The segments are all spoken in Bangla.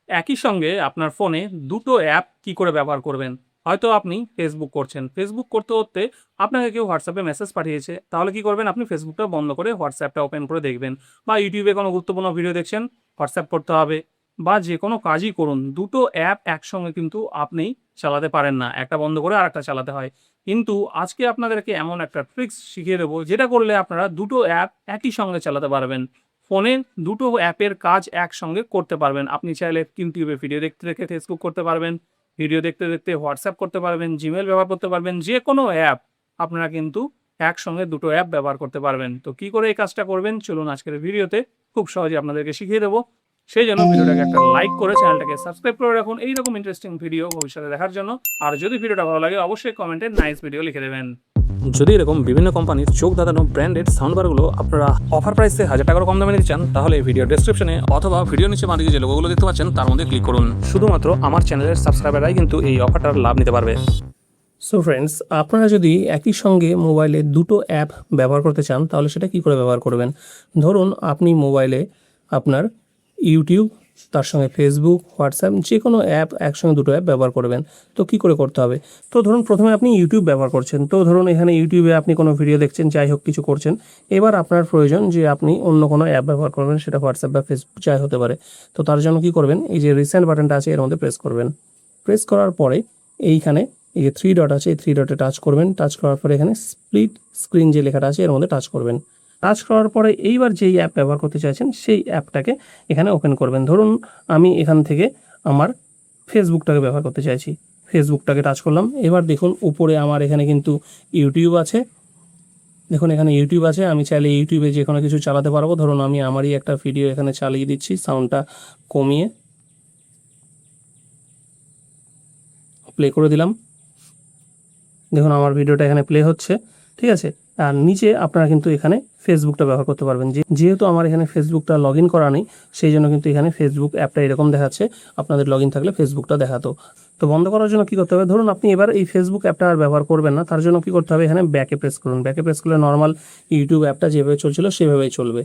একই সঙ্গে আপনার ফোনে দুটো অ্যাপ কি করে ব্যবহার করবেন। হয়তো আপনি ফেসবুক করছেন, ফেসবুক করতে করতে আপনাকে কেউ হোয়াটসঅ্যাপে মেসেজ পাঠিয়েছে, তাহলে কি করবেন, আপনি ফেসবুকটা বন্ধ করে হোয়াটসঅ্যাপটা ওপেন করে দেখবেন। বা ইউটিউবে কোনো গুরুত্বপূর্ণ ভিডিও দেখছেন, হোয়াটসঅ্যাপ করতে হবে। বা যে কোনো কাজই করুন, দুটো অ্যাপ একসঙ্গে কিন্তু আপনি চালাতে পারেন না, একটা বন্ধ করে আর একটা চালাতে হয়। কিন্তু আজকে আপনাদেরকে এমন একটা ট্রিক্স শিখিয়ে দেবো, যেটা করলে আপনারা দুটো অ্যাপ একই সঙ্গে চালাতে পারবেন। ফোনে দুটো অ্যাপের কাজ একসঙ্গে করতে পারবেন। আপনি চাইলে ইউটিউবে ভিডিও দেখতে দেখতে ফেসবুক করতে পারবেন, ভিডিও দেখতে দেখতে হোয়াটসঅ্যাপ করতে পারবেন, জিমেল ব্যবহার করতে পারবেন। যে কোনো অ্যাপ আপনারা কিন্তু একসঙ্গে দুটো অ্যাপ ব্যবহার করতে পারবেন। তো কি করে এই কাজটা করবেন, চলুন আজকের ভিডিওতে খুব সহজে আপনাদেরকে শিখিয়ে দেবো। সেই জন্য ভিডিওটাকে একটা লাইক করে চ্যানেলটাকে সাবস্ক্রাইব করে রাখুন এইরকম ইন্টারেস্টিং ভিডিও ভবিষ্যতে দেখার জন্য। আর যদি ভিডিওটা ভালো লাগে অবশ্যই কমেন্টে নাইস ভিডিও লিখে দেবেন। যদি এরকম বিভিন্ন কোম্পানির চোখ ধাঁধানো ব্র্যান্ডেড সাউন্ডবারগুলো আপনারা অফার প্রাইসে 1000 টাকার কম দামে নিতে চান, তাহলে ভিডিও ডেসক্রিপশনে অথবা ভিডিও নিচে বাঁদিকে যে লোগোগুলো দেখতে পাচ্ছেন তার মধ্যে ক্লিক করুন। শুধুমাত্র আমার চ্যানেলের সাবস্ক্রাইবাররাই কিন্তু এই অফারটার লাভ নিতে পারবে। সো ফ্রেন্ডস, আপনারা যদি একই সঙ্গে মোবাইলে দুটো অ্যাপ ব্যবহার করতে চান, তাহলে সেটা কি করে ব্যবহার করবেন। ধরুন আপনি মোবাইলে আপনার ইউটিউব, তার সঙ্গে ফেসবুক, হোয়াটসঅ্যাপ, যে কোনো অ্যাপ একসঙ্গে দুটো অ্যাপ ব্যবহার করবেন। তো কি করে করতে হবে? তো ধরুন প্রথমে আপনি ইউটিউব ব্যবহার করছেন, তো ধরুন এখানে ইউটিউবে আপনি কোনো ভিডিও দেখছেন, যাই হোক কিছু করছেন। এবার আপনার প্রয়োজন যে আপনি অন্য কোনো অ্যাপ ব্যবহার করবেন, সেটা হোয়াটসঅ্যাপ বা ফেসবুক যাই হতে পারে। তো তার জন্য কি করবেন, এই যে রিসেন্ট বাটনটা আছে এর মধ্যে প্রেস করবেন। প্রেস করার পরে এইখানে এই যে থ্রি ডট আছে, এই থ্রি ডটে টাচ করবেন। টাচ করার পরে এখানে স্প্লিট স্ক্রিন যে লেখাটা আছে এর মধ্যে টাচ করবেন। টাচ করার পরে এইবার যেই অ্যাপ ব্যবহার করতে চাইছেন সেই অ্যাপটাকে এখানে ওপেন করবেন। ধরুন আমি এখান থেকে আমার ফেসবুকটাকে ব্যবহার করতে চাইছি, ফেসবুকটাকে টাচ করলাম। এবার দেখুন উপরে আমার এখানে কিন্তু ইউটিউব আছে। দেখুন এখানে ইউটিউব আছে, আমি চাইলে ইউটিউবে যে কোনো কিছু চালাতে পারবো। ধরুন আমি আমারই একটা ভিডিও এখানে চালিয়ে দিচ্ছি, সাউন্ডটা কমিয়ে প্লে করে দিলাম। দেখুন আমার ভিডিওটা এখানে প্লে হচ্ছে, ঠিক আছে। আর নিচে আপনারা কিন্তু এখানে ফেসবুকটা ব্যবহার করতে পারবেন। যেহেতু আমার এখানে ফেসবুকটা লগ ইন করা নেই, সেই জন্য কিন্তু এখানে ফেসবুক অ্যাপটা এরকম দেখাচ্ছে। আপনাদের লগ ইন থাকলে ফেসবুকটা দেখাতো। তো বন্ধ করার জন্য কী করতে হবে, ধরুন আপনি এবার এই ফেসবুক অ্যাপটা আর ব্যবহার করবেন না, তার জন্য কী করতে হবে, এখানে ব্যাকে প্রেস করুন। ব্যাকে প্রেস করলে নর্মাল ইউটিউব অ্যাপটা যেভাবে চলছিল সেভাবেই চলবে।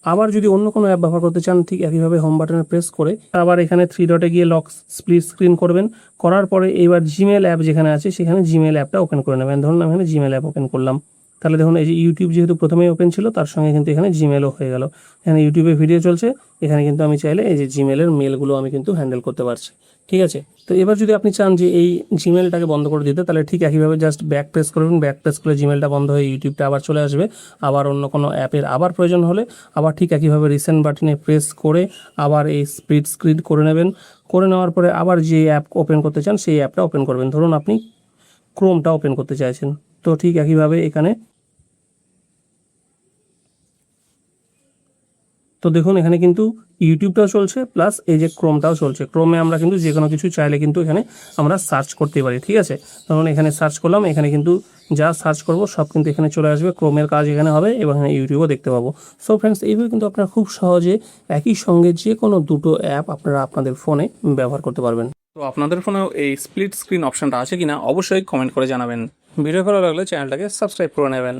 আবার যদি অন্য কোনো অ্যাপ ব্যবহার করতে চান, ঠিক একইভাবে হোম বাটনে প্রেস করে আবার এখানে থ্রি ডটে গিয়ে লক স্প্লিট স্ক্রিন করবেন। করার পরে এবার জিমেল অ্যাপ যেখানে আছে সেখানে জিমেল অ্যাপটা ওপেন করে নেবেন। ধরুন আমি এখানে জিমেল অ্যাপ ওপেন করলাম। তাহলে দেখুন এই যে ইউটিউব যেহেতু প্রথমেই ওপেন ছিল, তার সঙ্গে কিন্তু এখানে জিমেলও হয়ে গেল। এখানে ইউটিউবে ভিডিও চলছে, এখানে কিন্তু আমি চাইলে এই যে জিমেলের মেলগুলো আমি কিন্তু হ্যান্ডেল করতে পারছি, ঠিক আছে। তো এবার যদি আপনি চান যে এই জিমেলটাকে বন্ধ করে দিতে, তাহলে ঠিক একইভাবে জাস্ট ব্যাক প্রেস করবেন। ব্যাক প্রেস করলে জিমেলটা বন্ধ হয়ে ইউটিউবটা আবার চলে আসবে। আবার অন্য কোনো অ্যাপের আবার প্রয়োজন হলে আবার ঠিক একইভাবে রিসেন্ট বাটনে প্রেস করে আবার এই স্প্লিট স্ক্রিন করে নেবেন। করে নেওয়ার পরে আবার যে অ্যাপ ওপেন করতে চান সেই অ্যাপটা ওপেন করবেন। ধরুন আপনি ক্রোমটা ওপেন করতে চাইছেন, তো ঠিক একইভাবে এখানে তো দেখুন এখানে কিন্তু ইউটিউবটাও চলছে প্লাস এই যে ক্রোমটাও চলছে। ক্রোমে আমরা কিন্তু যে কোনো কিছু চাইলে কিন্তু এখানে আমরা সার্চ করতে পারি, ঠিক আছে। ধরুন এখানে সার্চ করলাম, এখানে কিন্তু যা সার্চ করব সব কিন্তু এখানে চলে আসবে। ক্রোমের কাজ এখানে হবে এবং এখানে ইউটিউবও দেখতে পাবো। সো ফ্রেন্ডস, এইভাবে কিন্তু আপনারা খুব সহজে একই সঙ্গে যে কোনো দুটো অ্যাপ আপনারা আপনাদের ফোনে ব্যবহার করতে পারবেন। তো আপনাদের ফোনেও এই স্প্লিট স্ক্রিন অপশনটা আছে কিনা অবশ্যই কমেন্ট করে জানাবেন। ভিডিও ভালো লাগলে চ্যানেলটাকে সাবস্ক্রাইব করে নেবেন।